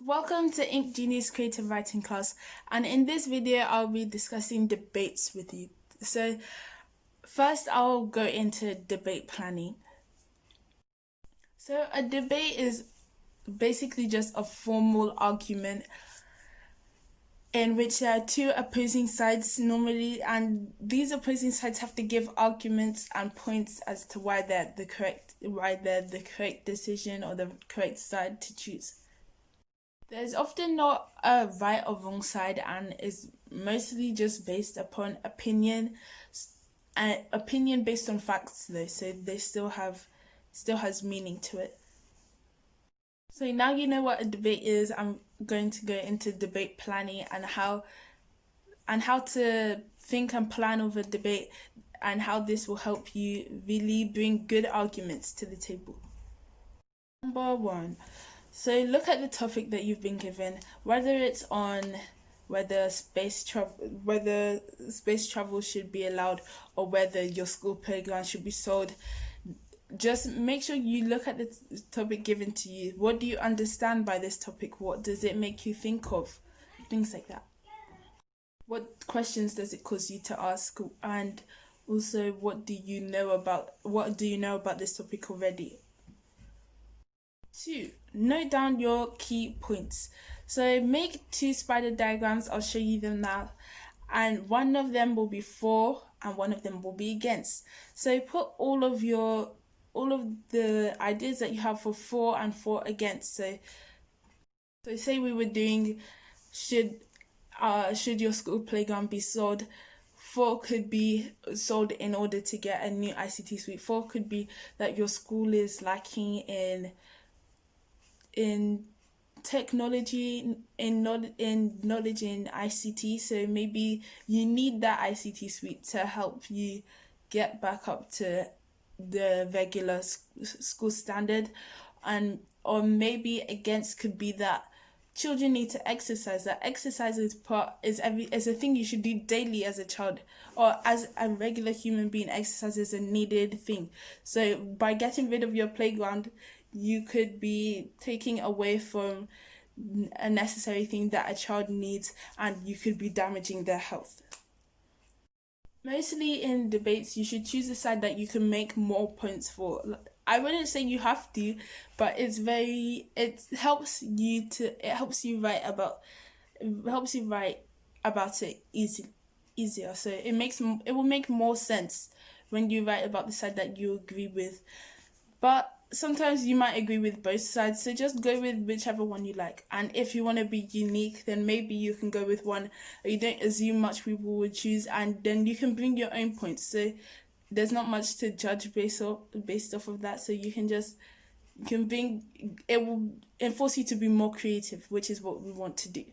Welcome to InkGenius creative writing class, and in this video I'll be discussing debates with you. So first I'll go into debate planning. So a debate is basically just a formal argument in which there are two opposing sides normally, and these opposing sides have to give arguments and points as to why they're the correct decision or the correct side to choose. There's often not a right or wrong side, and is mostly just based upon opinion, and opinion based on facts though, so they still has meaning to it. So now you know what a debate is. I'm going to go into debate planning and how to think and plan of a debate, and how this will help you really bring good arguments to the table. Number one. So look at the topic that you've been given, whether it's on whether space travel should be allowed, or whether your school playground should be sold. Just make sure you look at the topic given to you. What do you understand by this topic? What does it make you think of? Things like that. What questions does it cause you to ask? And also, what do you know about this topic already? 2. Note down your key points. So make 2 spider diagrams. I'll show you them now. And one of them will be for and one of them will be against. So put all of the ideas that you have for and for against. So say we were doing should your school playground be sold? 4 could be sold in order to get a new ICT suite. 4 could be that your school is lacking in technology, in knowledge in ICT, so maybe you need that ICT suite to help you get back up to the regular school standard. Or maybe against could be that children need to exercise. That exercise is a thing you should do daily as a child, or as a regular human being. Exercise is a needed thing. So by getting rid of your playground, you could be taking away from a necessary thing that a child needs, and you could be damaging their health. Mostly in debates, you should choose a side that you can make more points for. I wouldn't say you have to, but it helps you write about it easier. So it will make more sense when you write about the side that you agree with. But sometimes you might agree with both sides, so just go with whichever one you like. And if you want to be unique, then maybe you can go with one you don't assume much people would choose, and then you can bring your own points. So there's not much to judge based off of that. So it will enforce you to be more creative, which is what we want to do.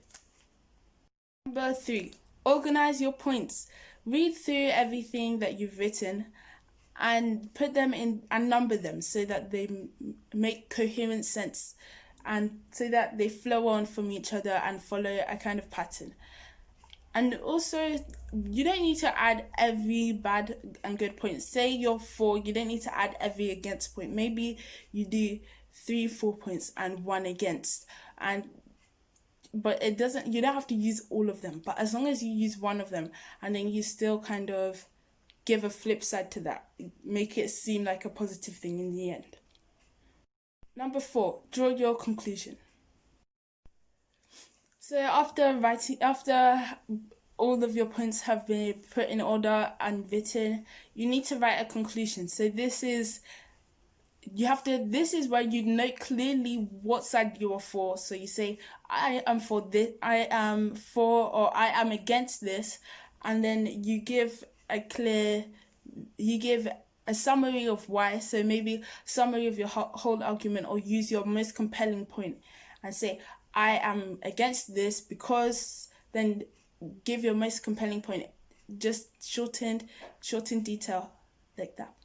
Number 3, organize your points. Read through everything that you've written and put them in and number them so that they make coherent sense, and so that they flow on from each other and follow a kind of pattern. And also, you don't need to add every bad and good point. Say you're for, you don't need to add every against point. Maybe you do 3-4 points and 1 against, but you don't have to use all of them. But as long as you use one of them, and then you still kind of give a flip side to that, make it seem like a positive thing in the end. Number 4, draw your conclusion. So after all of your points have been put in order and written, you need to write a conclusion. So this is where you note clearly what side you are for. So you say, I am for this, I am for, or I am against this, and then you give a summary of why. So maybe summary of your whole argument, or use your most compelling point and say, I am against this because, then give your most compelling point, just shortened detail like that.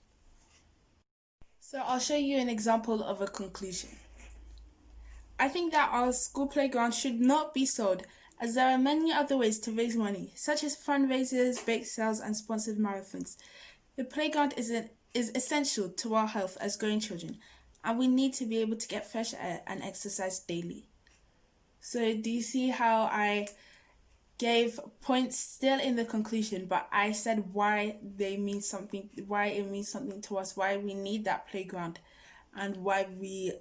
So I'll show you an example of a conclusion. I think that our school playground should not be sold, as there are many other ways to raise money, such as fundraisers, bake sales, and sponsored marathons. The playground is essential to our health as growing children, and we need to be able to get fresh air and exercise daily. So do you see how I gave points still in the conclusion, but I said why they mean something, why it means something to us, why we need that playground, and why the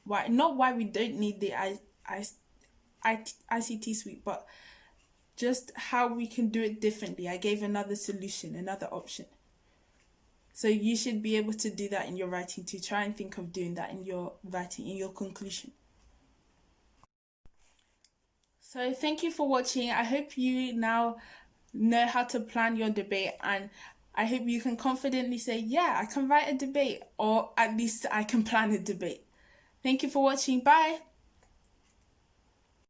why not why we don't need the ICT suite, but just how we can do it differently. I gave another solution, another option. So you should be able to do that in your writing, to try and think of doing that in your writing, in your conclusion. So thank you for watching. I hope you now know how to plan your debate, and I hope you can confidently say, yeah, I can write a debate, or at least I can plan a debate. Thank you for watching. Bye.